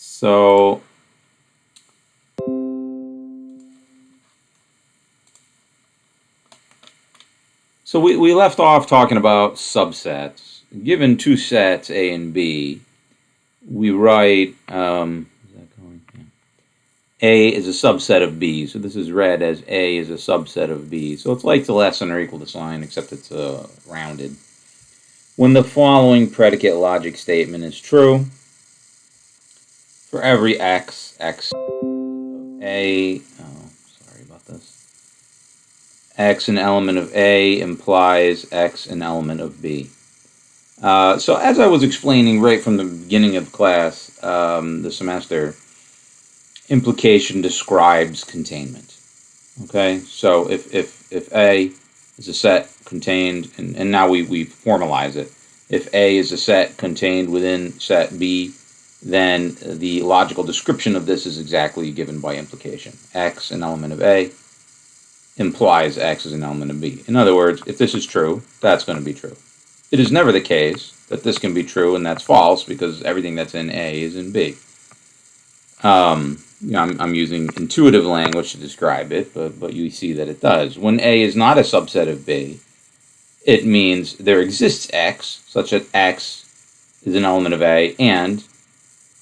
So we left off talking about subsets. Given two sets, A and B, we write is that going? Yeah. A is a subset of B. So this is read as A is a subset of B. So it's like the less than or equal to sign, except it's rounded. When the following predicate logic statement is true, for every x of A, sorry about this, x an element of A implies x an element of B. So as I was explaining right from the beginning of class, the semester, implication describes containment. Okay, so if A is a set contained, and now we formalize it. If A is a set contained within set B, then the logical description of this is exactly given by implication. X, an element of A, implies X is an element of B. In other words, if this is true, that's going to be true. It is never the case that this can be true and that's false because everything that's in A is in B. I'm using intuitive language to describe it, but you see that it does. When A is not a subset of B, it means there exists X, such that X is an element of A, and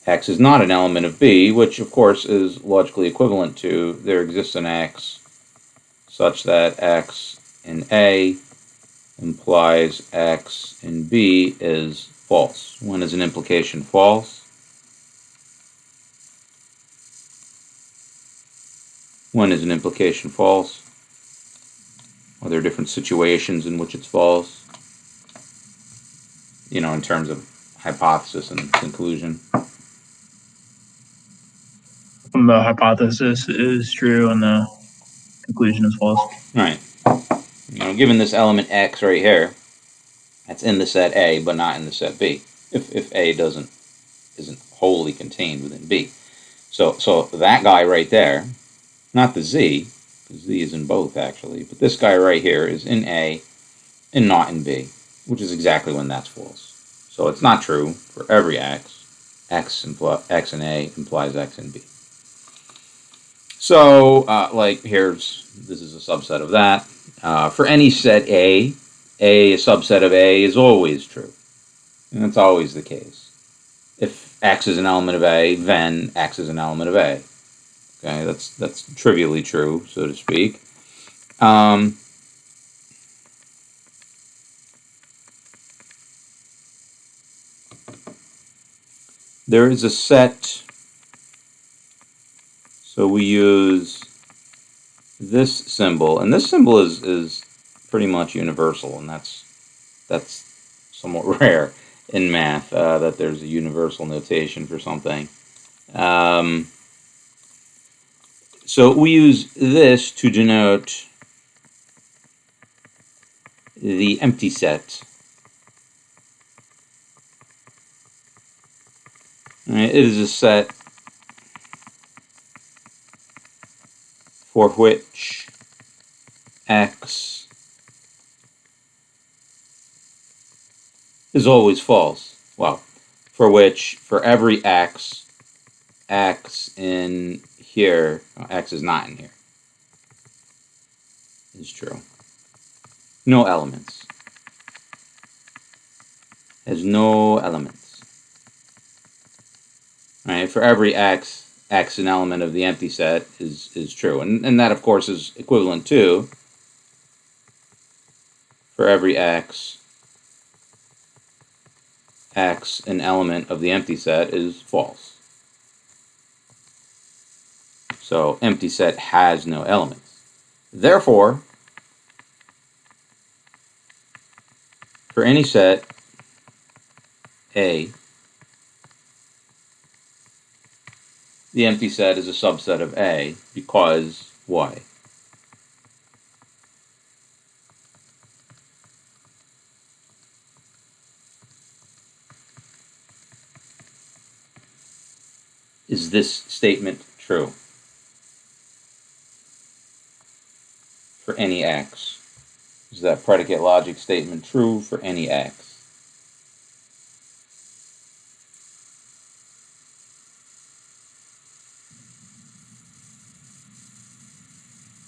X is not an element of B, which of course is logically equivalent to there exists an X, such that X in A implies X in B is false. When is an implication false? When is an implication false? Are there different situations in which it's false? In terms of hypothesis and conclusion. When the hypothesis is true and the conclusion is false. Right. Given this element X right here, that's in the set A, but not in the set B. If A isn't wholly contained within B. So that guy right there, not the Z, because Z is in both actually, but this guy right here is in A and not in B, which is exactly when that's false. So it's not true for every X. X in A implies X in B. So, this is a subset of that. For any set A subset of A is always true. And that's always the case. If X is an element of A, then X is an element of A. Okay, that's trivially true, so to speak. There is a set, so we use this symbol, and this symbol is pretty much universal, and that's somewhat rare in math, that there's a universal notation for something. So we use this to denote the empty set. Right, it is a set for which X is always false. Well, for every X in here, X is not in here, is true. No elements. Has no elements. Right, for every X an element of the empty set is true. And that, of course, is equivalent to for every X an element of the empty set is false. So empty set has no elements. Therefore, for any set A, the empty set is a subset of A because why? Is this statement true? For any X. Is that predicate logic statement true for any X?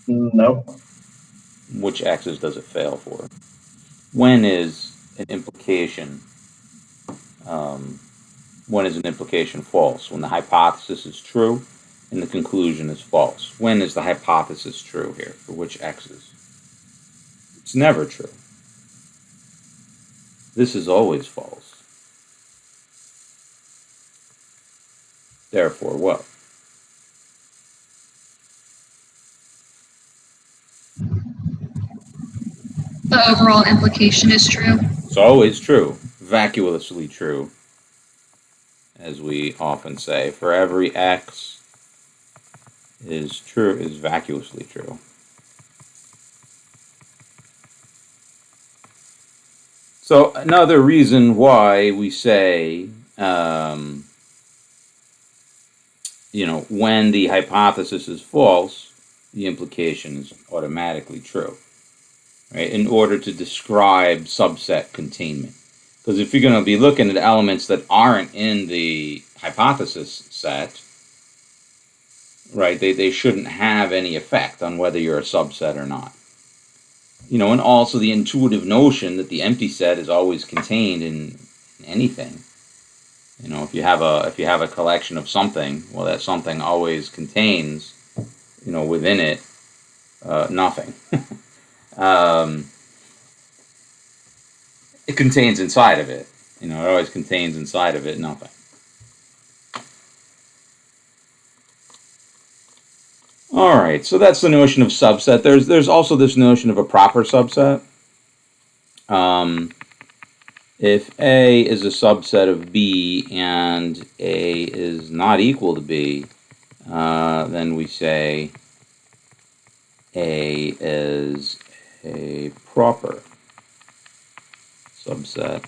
No. Which x's does it fail for? When is an implication? When is an implication false? When the hypothesis is true and the conclusion is false. When is the hypothesis true here? For which x's? It's never true. This is always false. Therefore, what? The overall implication is true. It's always true. Vacuously true. As we often say, for every x is true, is vacuously true. So another reason why we say, when the hypothesis is false, the implication is automatically true, right? In order to describe subset containment. Because if you're going to be looking at elements that aren't in the hypothesis set, right, they shouldn't have any effect on whether you're a subset or not. And also the intuitive notion that the empty set is always contained in anything. If you have a collection of something, well, that something always contains, within it, nothing. It contains inside of it. It always contains inside of it nothing. All right, so that's the notion of subset. There's also this notion of a proper subset. If A is a subset of B and A is not equal to B, then we say A is a proper subset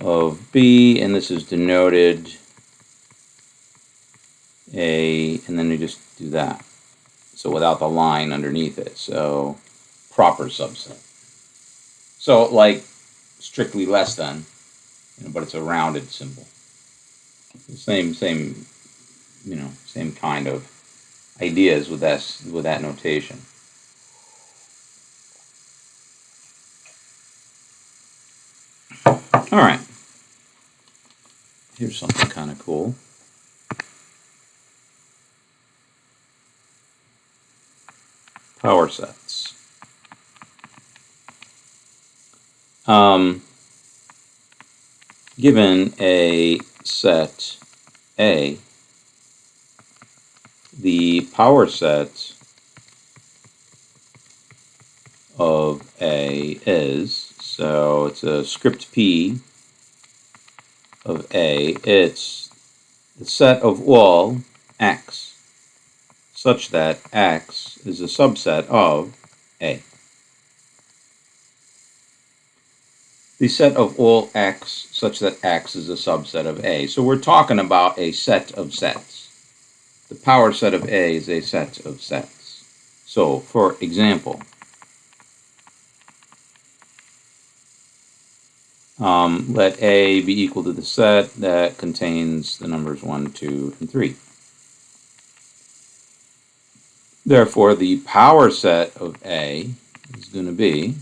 of B, and this is denoted A, and then we just do that. So without the line underneath it, so proper subset. So like strictly less than, but it's a rounded symbol. Same kind of ideas with that notation. All right. Here's something kind of cool. Power sets. Given a set A, the power set of A is, so it's a script P of A, it's the set of all x such that x is a subset of A. The set of all x such that x is a subset of A. So we're talking about a set of sets. The power set of A is a set of sets. So, for example, let A be equal to the set that contains the numbers 1, 2, and 3. Therefore, the power set of A is going to be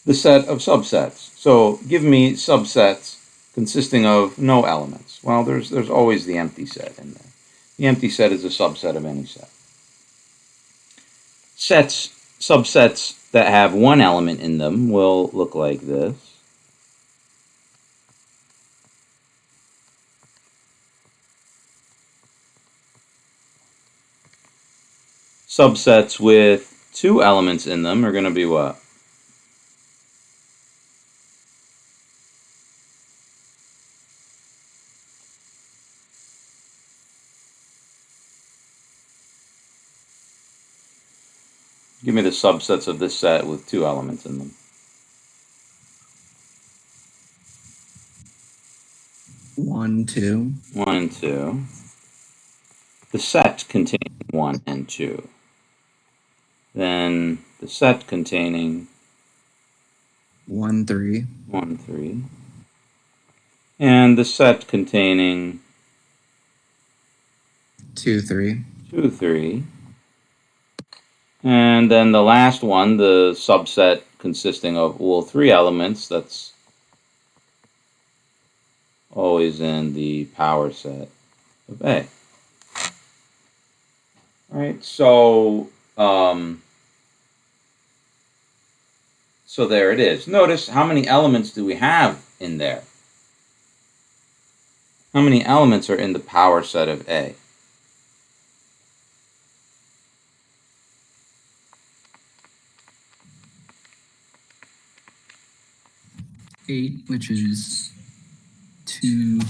the set of subsets. So give me subsets consisting of no elements. Well, there's always the empty set in there. The empty set is a subset of any set. Subsets that have one element in them will look like this. Subsets with two elements in them are going to be what? Give me the subsets of this set with two elements in them. 1, 2. 1 and 2. The set containing 1 and 2. Then the set containing 1, 3. 1, 3. and the set containing 2, 3. 2, 3. And then the last one, the subset consisting of all 3 elements, that's always in the power set of A. All right, so so there it is. Notice how many elements do we have in there? How many elements are in the power set of A? 8, which is 2 to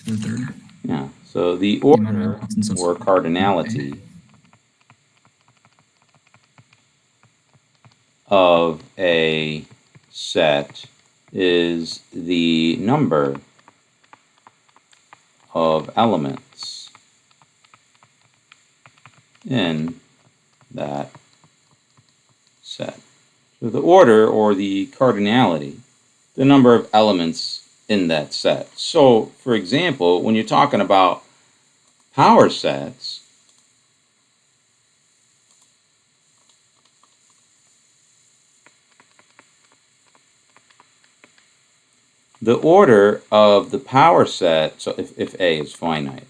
the third. Yeah, so the amount of order elements in subset or of A. cardinality of a set is the number of elements in that set. So the order or the cardinality, the number of elements in that set. So, for example, when you're talking about power sets, the order of the power set, so if A is finite,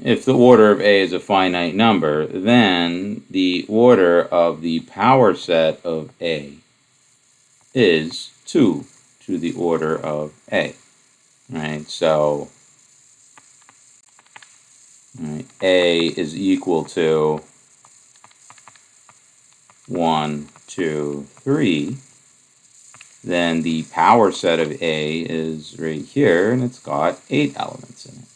if the order of A is a finite number, then the order of the power set of A is 2 to the order of A. Right, so A is equal to 1, 2, 3. Then the power set of A is right here, and it's got 8 elements in it.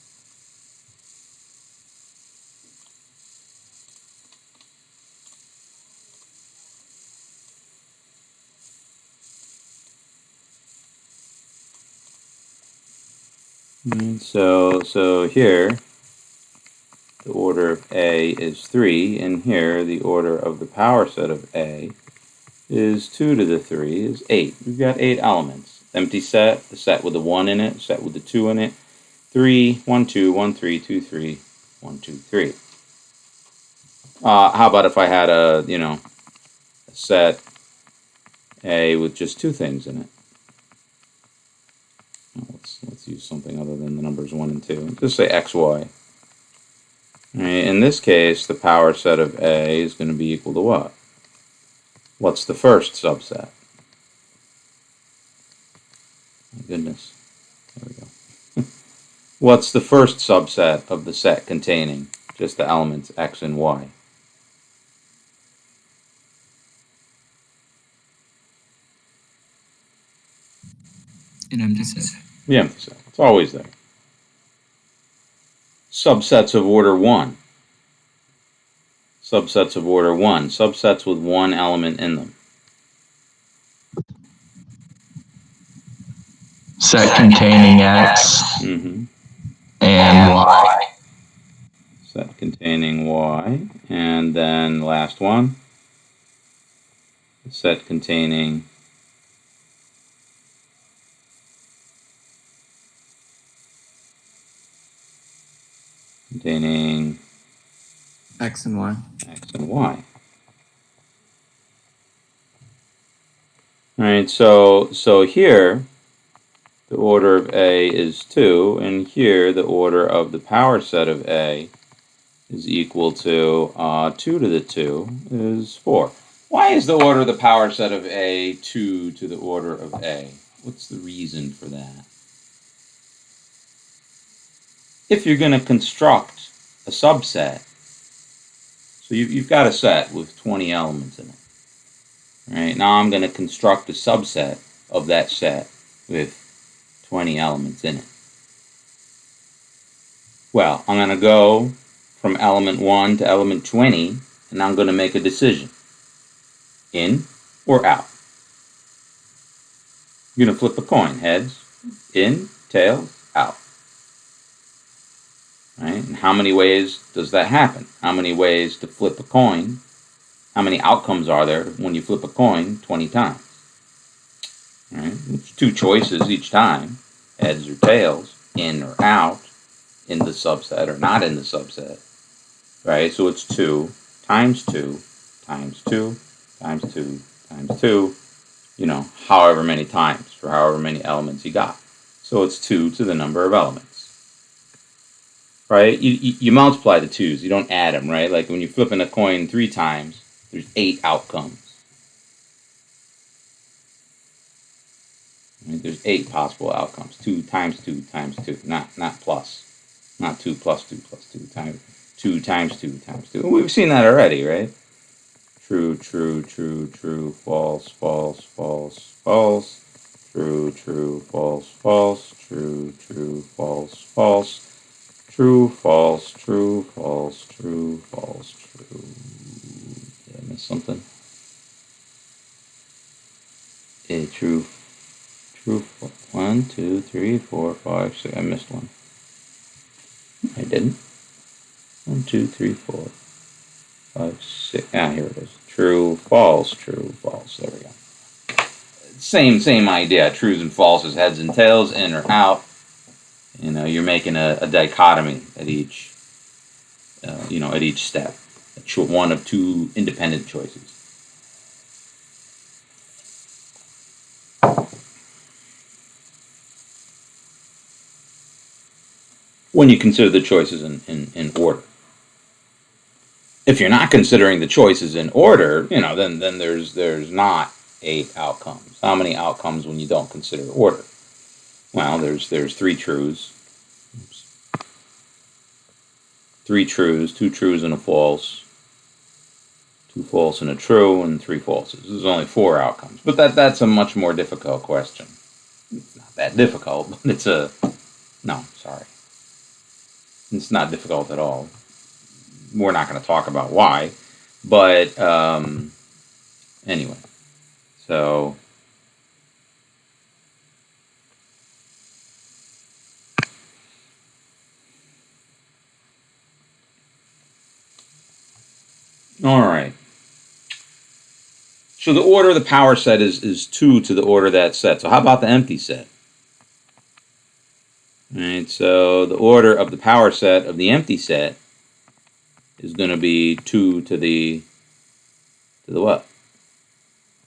So here, the order of A is 3, and here the order of the power set of A is 2 to the 3 is 8. We've got 8 elements. Empty set, the set with the 1 in it, set with the 2 in it, 3, 1, 2, 1, 3, 2, 3, 1, 2, 3. How about if I had a set A with just 2 things in it? Let's use something other than the numbers 1 and 2. Just say x, y. Right, in this case, the power set of A is going to be equal to what? What's the first subset? My goodness. There we go. What's the first subset of the set containing just the elements x and y? An empty set. The empty set. It's always there. Subsets of order 1. Subsets of order 1. Subsets with 1 element in them. Set containing X Mm-hmm. and Y. Set containing y. And then last one. Set containing X and Y. x and y. All right, so here the order of A is 2, and here the order of the power set of A is equal to 2 to the 2 is 4. Why is the order of the power set of A 2 to the order of A? What's the reason for that? If you're going to construct a subset, so you've got a set with 20 elements in it. Right, now I'm going to construct a subset of that set with 20 elements in it. Well, I'm going to go from element 1 to element 20, and I'm going to make a decision. In or out? You're going to flip a coin. Heads, in, tails, out. right? And how many ways does that happen? How many ways to flip a coin? How many outcomes are there when you flip a coin 20 times? Right? It's 2 choices each time, heads or tails, in or out, in the subset or not in the subset, right? So it's 2 times 2 times 2 times 2 times 2, however many times for however many elements you got. So it's 2 to the number of elements, right? You multiply the 2's, you don't add them, right? Like when you're flipping a coin 3 times, there's 8 outcomes. Right? There's 8 possible outcomes. 2 times 2 times 2, not plus. Not 2 plus 2 plus 2 times 2 times 2 times 2. We've seen that already, right? True, true, true, true, false, false, false, false. True, true, false, false. True, true, false, false. True, false, true, false, true, false, true. Did I miss something? Okay, true, true. 1, 2, 3, 4, 5, 6. I missed one. I didn't. 1, 2, 3, 4, 5, 6. Ah, here it is. True, false, true, false. There we go. Same idea. Trues and falses, heads and tails, in or out. You're making a dichotomy at each, at each step. One of 2 independent choices. When you consider the choices in order. If you're not considering the choices in order, then there's not 8 outcomes. How many outcomes when you don't consider order? Well, there's 3 trues. Oops. 3 trues, 2 trues and a false, 2 false and a true, and 3 falses. There's only 4 outcomes. But that's a much more difficult question. It's not that difficult, but sorry. It's not difficult at all. We're not going to talk about why. But anyway, so all right. So the order of the power set is 2 to the order of that set. So how about the empty set? All right, so the order of the power set of the empty set is going to be 2 to the what?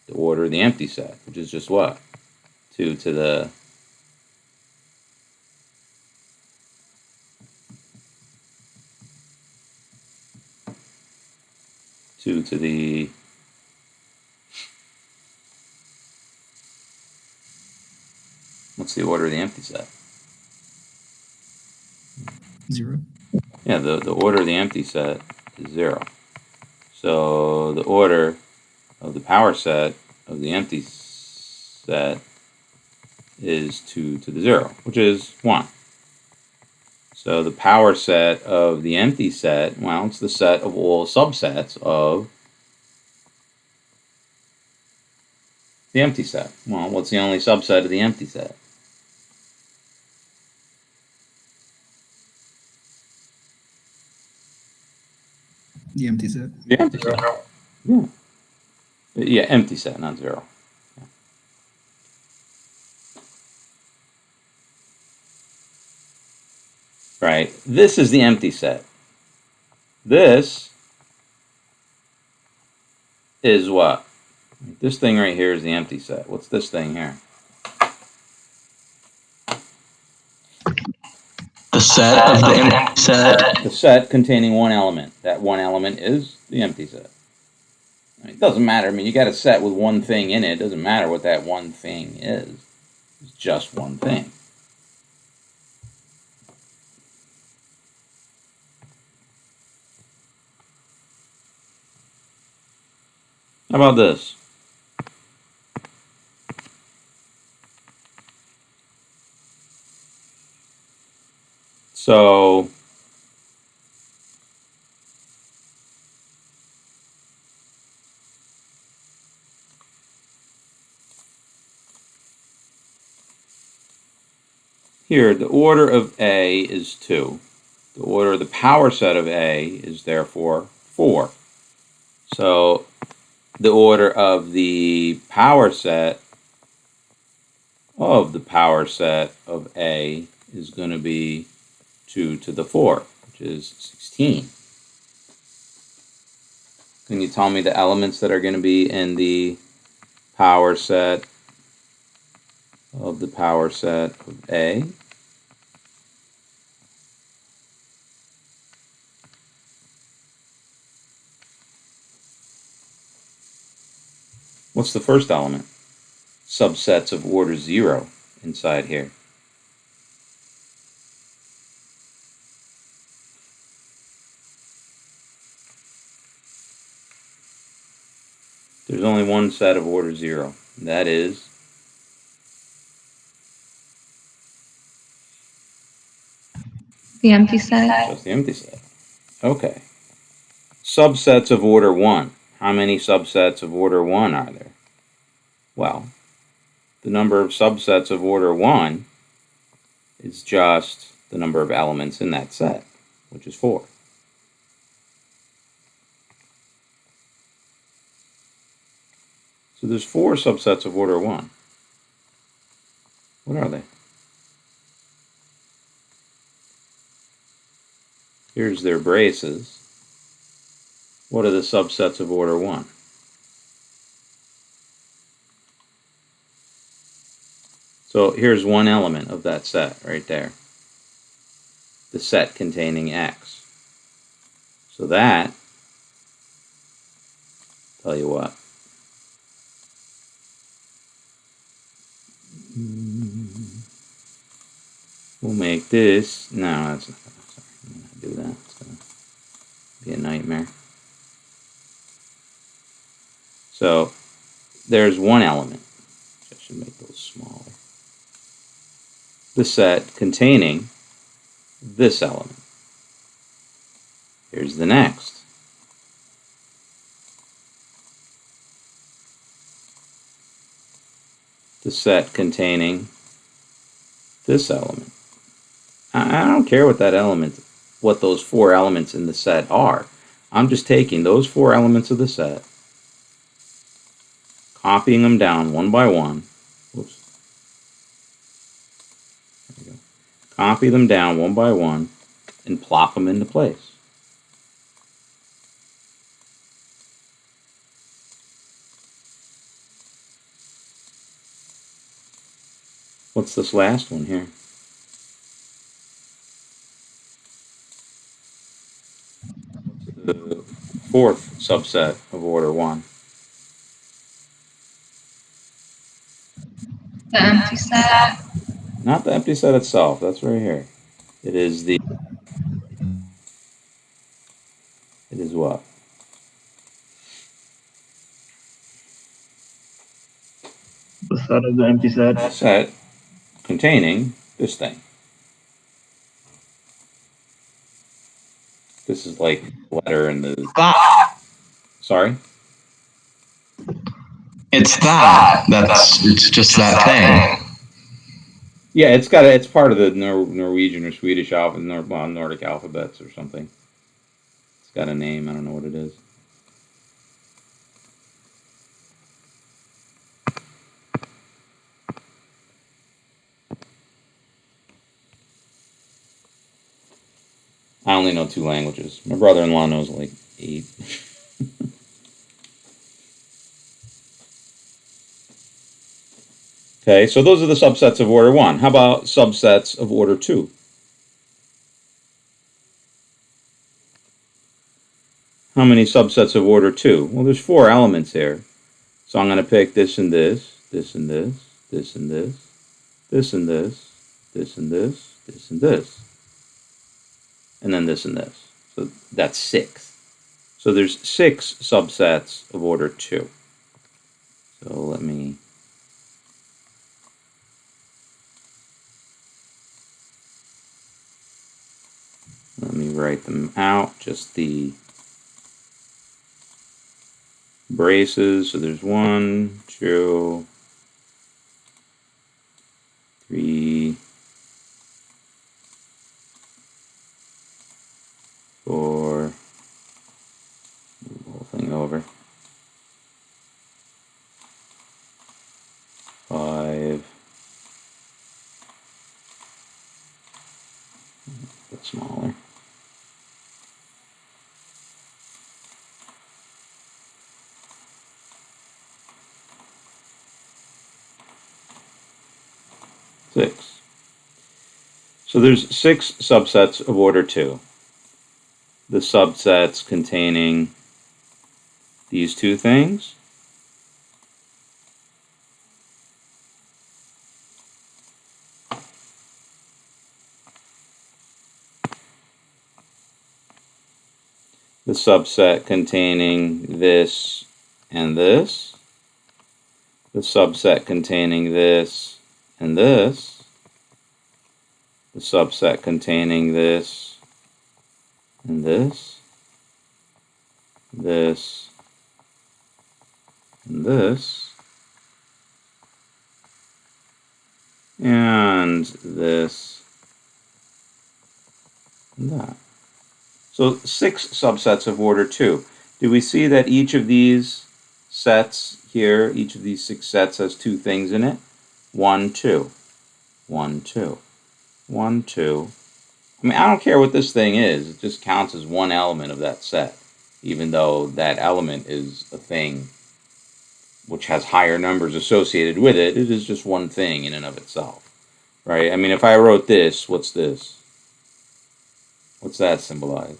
The order of the empty set, which is just what? 2 to the 2 to the what's the order of the empty set? 0. Yeah, the order of the empty set is 0. So the order of the power set of the empty set is 2 to the 0, which is 1. So the power set of the empty set, well, it's the set of all subsets of the empty set. Well, what's the only subset of the empty set? The empty set. The empty set. Yeah. Yeah, empty set, not 0. Yeah. Right. This is the empty set. This is what? This thing right here is the empty set. What's this thing here? The set of the empty set. The set containing one element. That one element is the empty set. It doesn't matter. I mean, you got a set with one thing in it. It doesn't matter what that one thing is. It's just one thing. How about this? So here, the order of A is 2. The order of the power set of A is therefore 4. So the order of the power set of A is going to be 2 to the 4, which is 16. Can you tell me the elements that are going to be in the power set of A? What's the first element? Subsets of order 0 inside here. There's only one set of order 0. That is The empty set. just the empty set. Okay. Subsets of order 1. How many subsets of order 1 are there? Well, the number of subsets of order 1 is just the number of elements in that set, which is 4. So there's 4 subsets of order 1. What are they? Here's their braces. What are the subsets of order 1? So here's one element of that set right there. The set containing X. So that, tell you what. We'll make this, no, that's not, sorry, I'm not gonna do that. It's gonna be a nightmare. So there's one element. I should make those smaller. The set containing this element. Here's the next. The set containing this element. I don't care what that element, what those 4 elements in the set are. I'm just taking those 4 elements of the set, copying them down one by one. Whoops. There we go. Copy them down one by one and plop them into place. What's this last one here? The 4th subset of order 1. The empty set. Not the empty set itself, that's right here. It is what? The set of the empty set. Set containing this thing. This is like the letter in the... Sorry? It's that. It's just that thing. Yeah, it's part of the Norwegian or Swedish Nordic alphabets or something. It's got a name, I don't know what it is. I only know 2 languages. My brother-in-law knows like 8. Okay, so those are the subsets of order 1. How about subsets of order 2? How many subsets of order 2? Well, there's 4 elements here. So I'm going to pick this and this, this and this, this and this, this and this, this and this, this and this, and then this and this. So that's 6. So there's 6 subsets of order 2. So let me write them out, just the braces. So there's 1, 2, 3, 4, move the whole thing over, 5, a bit smaller, 6. So there's 6 subsets of order 2. The subsets containing these two things, the subset containing this and this, the subset containing this and this, the subset containing this and this, this and this, and this and that. So 6 subsets of order 2. Do we see that each of these sets here, each of these 6 sets has 2 things in it? 1, 2, 1, 2, 1, 2. I mean, I don't care what this thing is. It just counts as one element of that set, even though that element is a thing which has higher numbers associated with it. It is just one thing in and of itself, right? I mean, if I wrote this, what's this? What's that symbolize?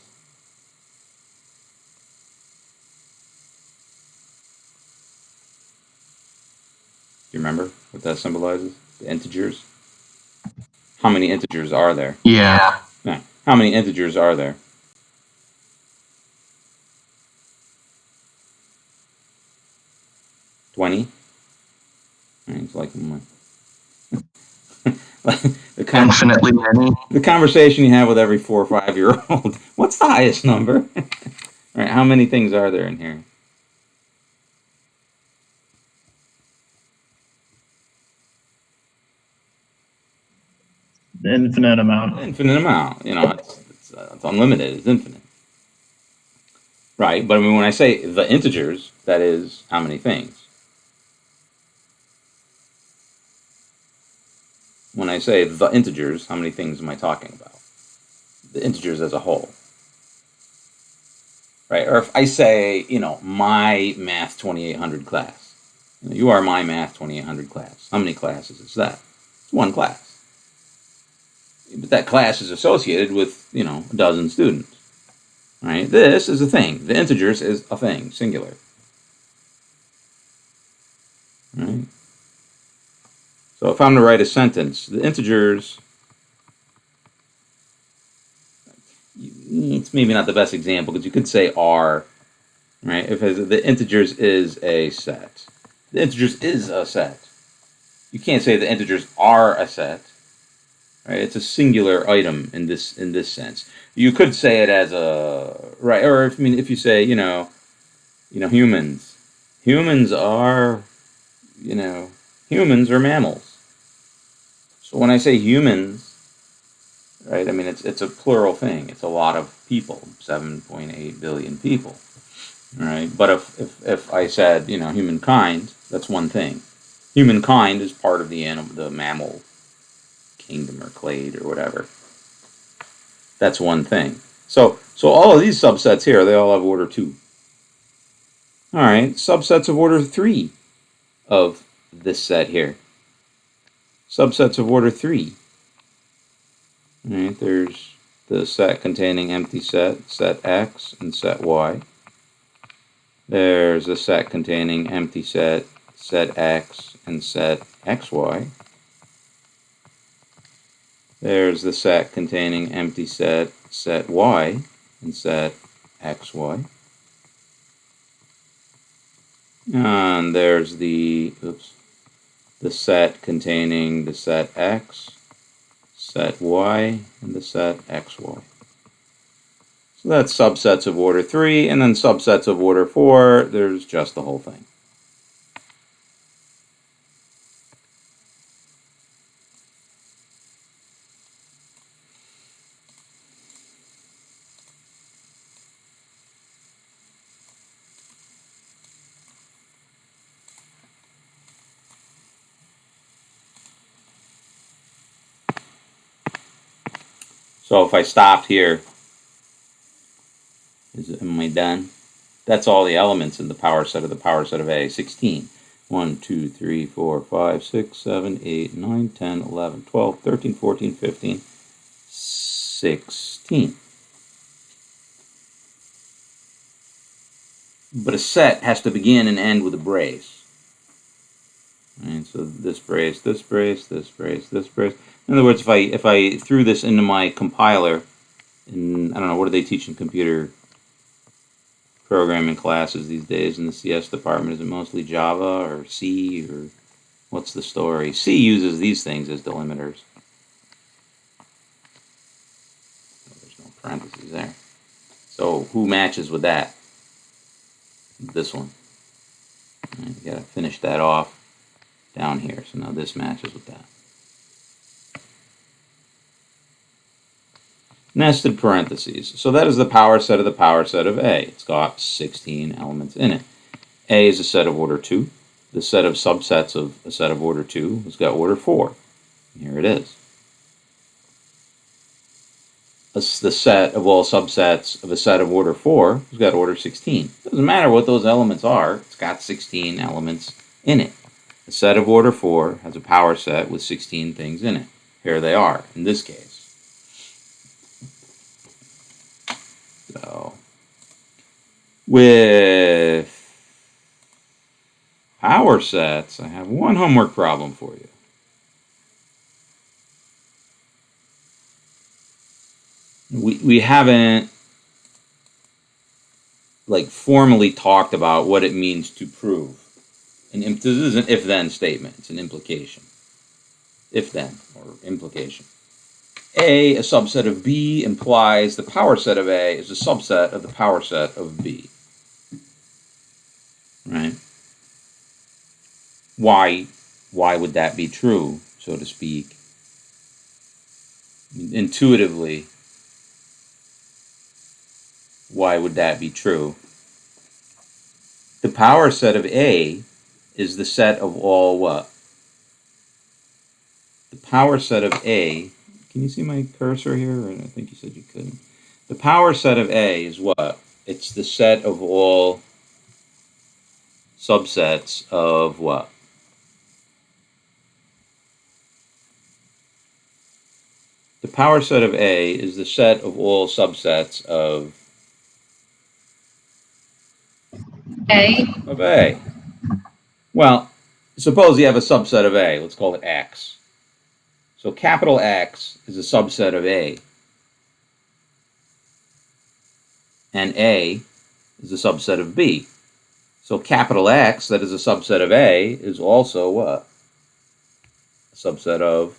Do you remember what that symbolizes? The integers? How many integers are there? Yeah. Yeah. How many integers are there? 20? It's like Infinitely many. the conversation you have with every 4 or 5-year-old. What's the highest number? Right? How many things are there in here? The infinite amount. Infinite amount. You know, it's unlimited. It's infinite. Right? But I mean, when I say the integers, that is how many things. When I say the integers, how many things am I talking about? The integers as a whole. Right? Or if I say, my Math 2800 class. You are my Math 2800 class. How many classes is that? It's one class. But that class is associated with, a dozen students. Right? This is a thing. The integers is a thing, singular. Right? So if I'm to write a sentence, the integers, it's maybe not the best example because you could say are, right? If the integers is a set. The integers is a set. You can't say the integers are a set. Right? It's a singular item in this sense. You could say it as a right, or if you say humans, humans are humans are mammals. So when I say humans, right, I mean it's a plural thing. It's a lot of people, 7.8 billion people. Right? But if I said humankind, that's one thing. Humankind is part of the mammal kingdom or clade or whatever. That's one thing. So all of these subsets here, they all have order 2. All right, subsets of order 3 of this set here. Subsets of order 3. All right, there's the set containing empty set X and set Y. There's a set containing empty set X and set XY. There's the set containing empty set Y and set XY. And there's the set containing the set X, set Y, and the set XY. So that's subsets of order 3, and then subsets of order 4, there's just the whole thing. So if I stopped here, am I done? That's all the elements in the power set of A. 16. 1, 2, 3, 4, 5, 6, 7, 8, 9, 10, 11, 12, 13, 14, 15, 16. But a set has to begin and end with a brace. Right, so this brace, this brace, this brace, this brace. In other words, if I threw this into my compiler, and I don't know, what do they teach in computer programming classes these days in the CS department? Is it mostly Java or C, or what's the story? C uses these things as delimiters. There's no parentheses there. So who matches with that? This one. Right, you gotta finish that off down here. So now this matches with that. Nested parentheses. So that is the power set of A. It's got 16 elements in it. A is a set of order 2. The set of subsets of a set of order 2 has got order 4. Here it is. The set of all subsets of a set of order 4 has got order 16. Doesn't matter what those elements are, it's got 16 elements in it. A set of order 4 has a power set with 16 things in it. Here they are, in this case. So, with power sets, I have one homework problem for you. We haven't formally talked about what it means to prove. This is an if-then statement. It's an implication. If-then, or implication. A subset of B, implies the power set of A is a subset of the power set of B. Right? Why would that be true, so to speak? Intuitively, why would that be true? The power set of A is the set of all what? The power set of A, can you see my cursor here? I think you said you couldn't. The power set of A is what? It's the set of all subsets of what? The power set of A is the set of all subsets of A. Well, suppose you have a subset of A. Let's call it X. So capital X is a subset of A. And A is a subset of B. So capital X, that is a subset of A, is also what? A subset of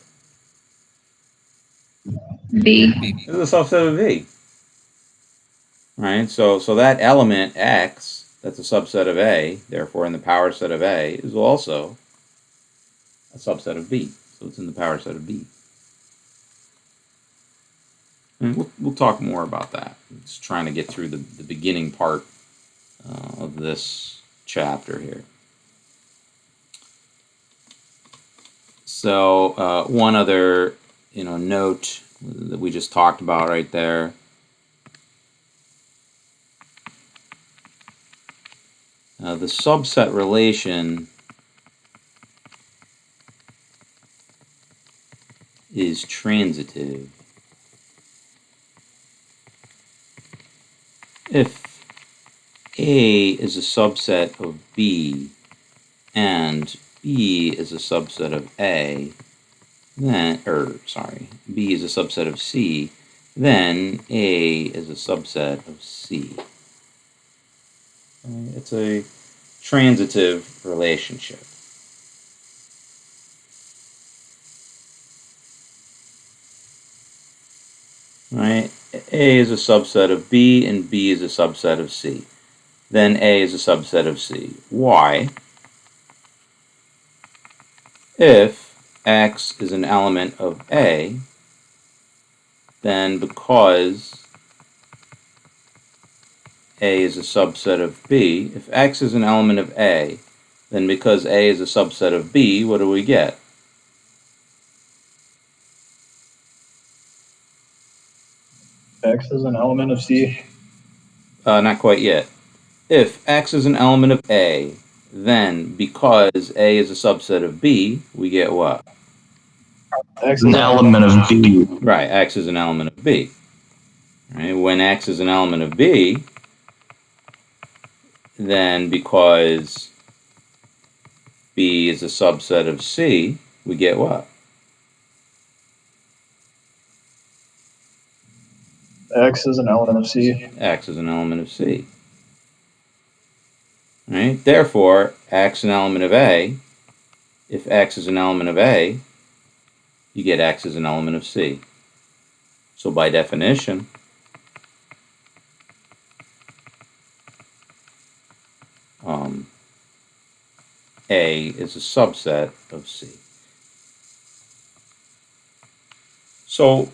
B. Is a subset of V. Right? So that element X, that's a subset of A, therefore in the power set of A, is also a subset of B. So it's in the power set of B. And we'll talk more about that. Just trying to get through the beginning part of this chapter here. So one other note that we just talked about right there. The subset relation is transitive. If A is a subset of B and B is a subset of A, then, B is a subset of C, then A is a subset of C. It's a transitive relationship. Right? A is a subset of B and B is a subset of C. Then A is a subset of C. Why? If X is an element of A, then because A is a subset of B, if X is an element of A, then because A is a subset of B, what do we get? X is an element of C. Not quite yet. If X is an element of A, then because A is a subset of B, we get what? X An element of B. Right, X is an element of B. Right? When X is an element of B, then because B is a subset of C, we get what? X is an element of C. X is an element of C. Right? Therefore, X an element of A. If X is an element of A, you get X as an element of C. So by definition, A is a subset of C. So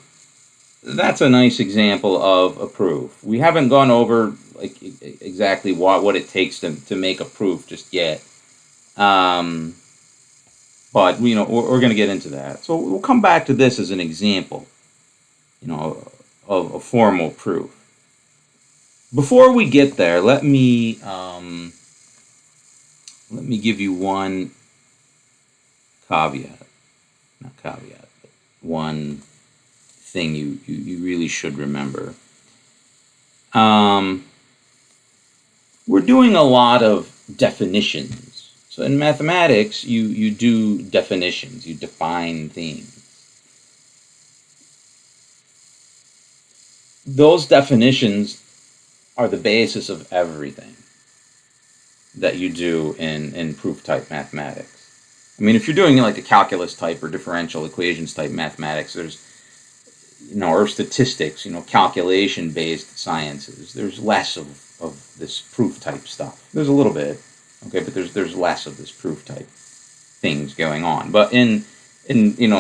that's a nice example of a proof. We haven't gone over like exactly what it takes to make a proof just yet. But we're going to get into that. So we'll come back to this as an example, of a formal proof. Before we get there, let me give you one caveat, not caveat, but one thing you really should remember. We're doing a lot of definitions. So in mathematics, you do definitions, you define things. Those definitions are the basis of everything that you do in proof type mathematics. I mean, if you're doing like a calculus type or differential equations type mathematics, there's, or statistics, calculation based sciences, there's less of this proof type stuff. There's a little bit, okay, but there's less of this proof type things going on. But in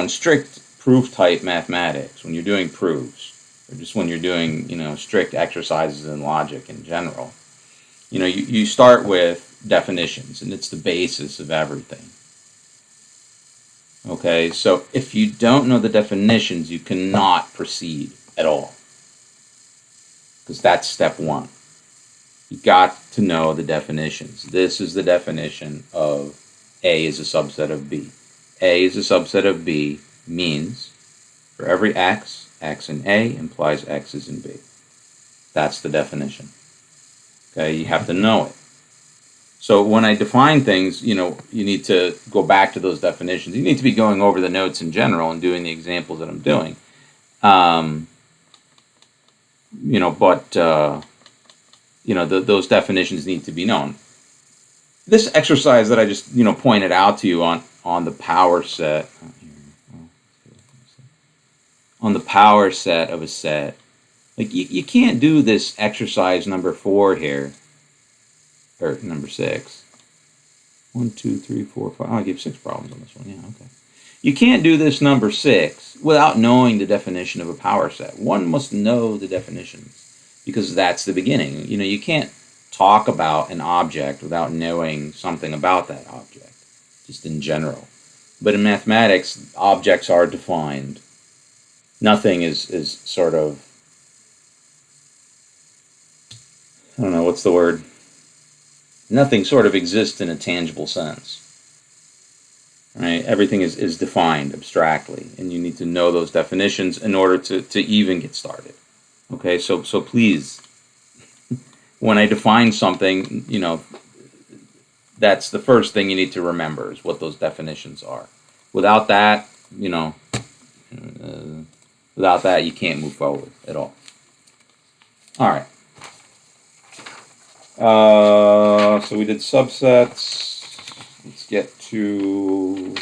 strict proof type mathematics, when you're doing proofs, or just when you're doing, strict exercises in logic in general, you start with definitions, and it's the basis of everything. Okay, so if you don't know the definitions, you cannot proceed at all. Because that's step one. You got to know the definitions. This is the definition of A is a subset of B. A is a subset of B means for every X, X in A implies X is in B. That's the definition. Okay, you have to know it. So when I define things, you need to go back to those definitions. You need to be going over the notes in general and doing the examples that I'm doing. Those definitions need to be known. This exercise that I just, pointed out to you on the power set, on the power set of a set, like you can't do this exercise number 4 here, or number 6. 1, 2, 3, 4, 5. Oh, I gave 6 problems on this one. Yeah, okay. You can't do this number 6 without knowing the definition of a power set. One must know the definitions because that's the beginning. You can't talk about an object without knowing something about that object, just in general. But in mathematics, objects are defined. Nothing is sort of, I don't know, what's the word? Nothing sort of exists in a tangible sense. Right? Everything is defined abstractly, and you need to know those definitions in order to even get started. Okay, so please, when I define something, that's the first thing you need to remember is what those definitions are. Without that, you can't move forward at all. All right. So we did subsets. Let's get to.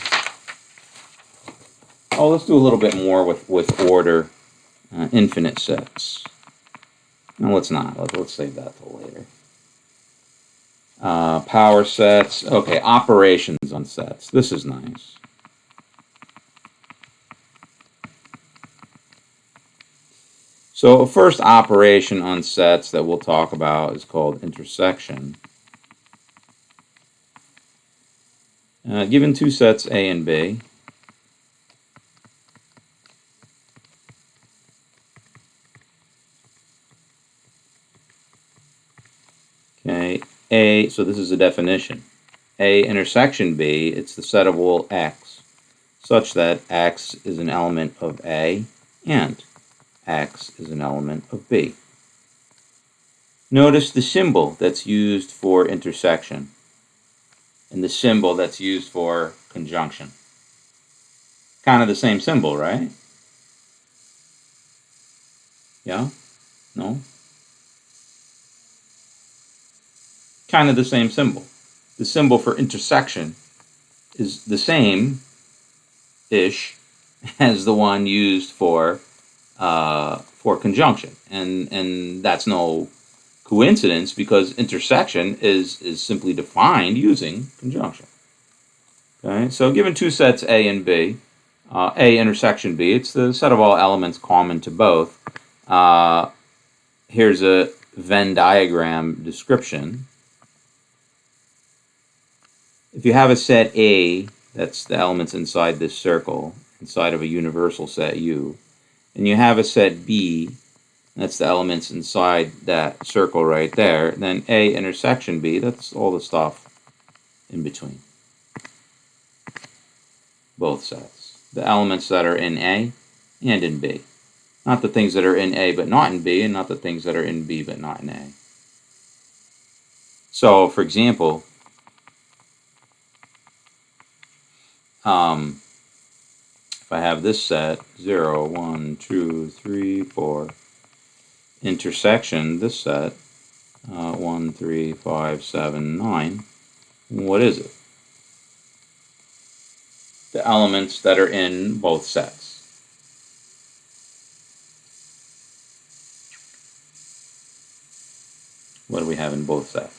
Let's do a little bit more with order. Infinite sets. No, let's not. Let's save that till later. Power sets. Okay, operations on sets. This is nice. So first operation on sets that we'll talk about is called intersection. Given two sets A and B, right? A, so this is a definition. A intersection B, it's the set of all x, such that x is an element of A and x is an element of B. Notice the symbol that's used for intersection and the symbol that's used for conjunction. Kind of the same symbol, right? Yeah? No? Kind of the same symbol. The symbol for intersection is the same-ish as the one used for conjunction, and that's no coincidence because intersection is simply defined using conjunction. Okay, so given two sets A and B, A intersection B, it's the set of all elements common to both. Here's a Venn diagram description. If you have a set A, that's the elements inside this circle, inside of a universal set U, and you have a set B, that's the elements inside that circle right there, then A intersection B, that's all the stuff in between. Both sets. The elements that are in A and in B. Not the things that are in A but not in B, and not the things that are in B but not in A. So, for example, if I have this set, 0, 1, 2, 3, 4, intersection, this set, 1, 3, 5, 7, 9, what is it? The elements that are in both sets. What do we have in both sets?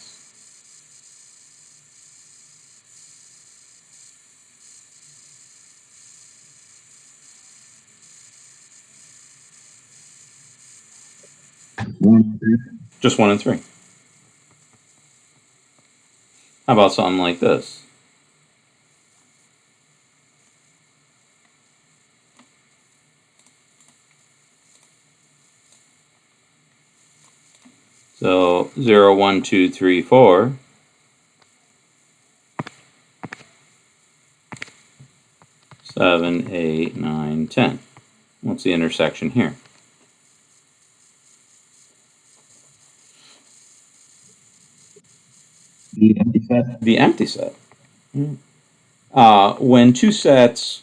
Just 1 and 3. How about something like this? So 0, 1, 2, 3, 4. 7, 8, 9, 10. What's the intersection here? The empty set. The empty set. When two sets,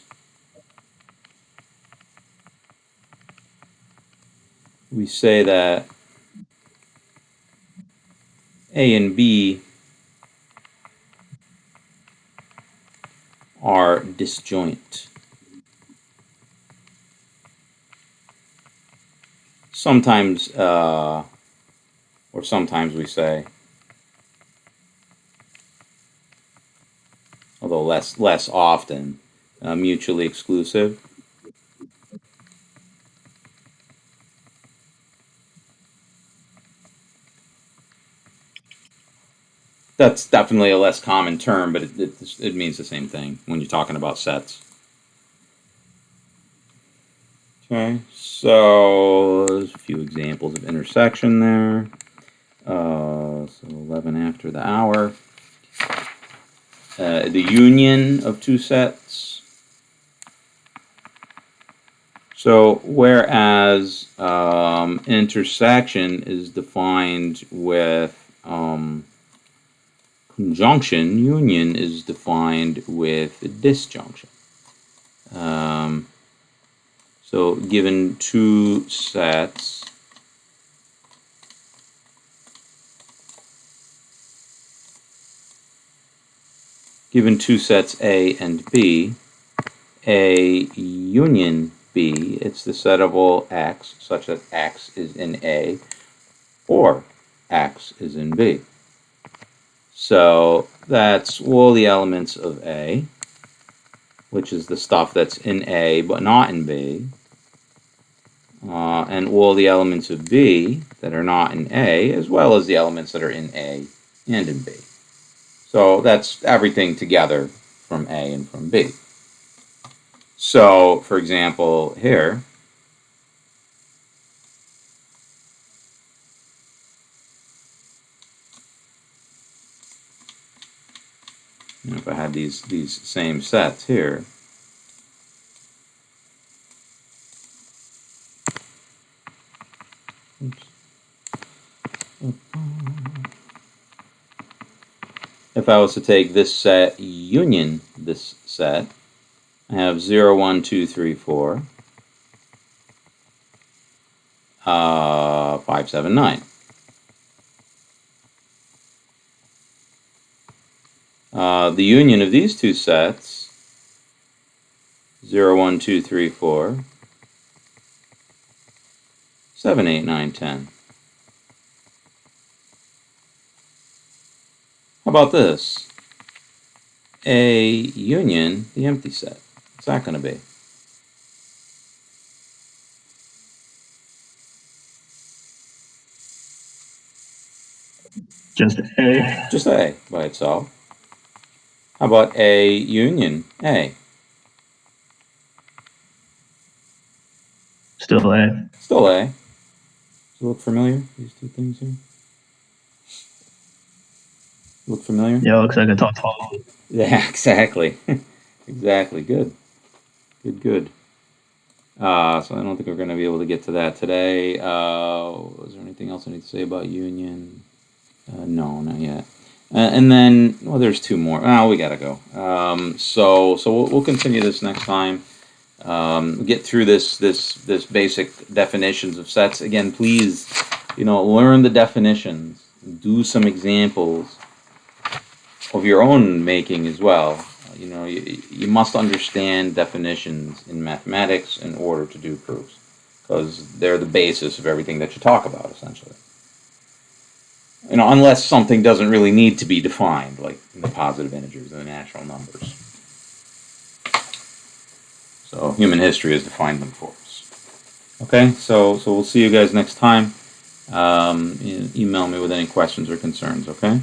we say that A and B are disjoint. Sometimes, or sometimes we say, although less often, mutually exclusive. That's definitely a less common term, but it means the same thing when you're talking about sets. Okay, so there's a few examples of intersection there. So 11 after the hour. The union of two sets. So whereas intersection is defined with conjunction, union is defined with disjunction. So given two sets, A and B, A union B, it's the set of all x such that x is in A or x is in B. So that's all the elements of A, which is the stuff that's in A but not in B, and all the elements of B that are not in A, as well as the elements that are in A and in B. So that's everything together from A and from B. So, for example, here, You know, if I had these same sets here. Oops. If I was to take this set union this set, I have 0, 1, 2, 3, 4, 5, 7, 9. The union of these two sets, 0, 1, 2, 3, 4, 7, 8, 9, 10. How about this? A union, the empty set. What's that going to be? Just A. Just A by itself. How about A union A? Still A. Still A. Does it look familiar, these two things here? Look familiar? Yeah, it looks like a tautology. Yeah, exactly. Exactly. Good. Good. So I don't think we're going to be able to get to that today. Is there anything else I need to say about union? No, not yet. And then, well, there's two more. Oh, we gotta go. So we'll continue this next time. Get through this basic definitions of sets. Again, please, learn the definitions. Do some examples of your own making as well. You must understand definitions in mathematics in order to do proofs, because they're the basis of everything that you talk about, essentially. Unless something doesn't really need to be defined, like the positive integers and the natural numbers. So human history has defined them for us. Okay, so we'll see you guys next time. Email me with any questions or concerns, okay?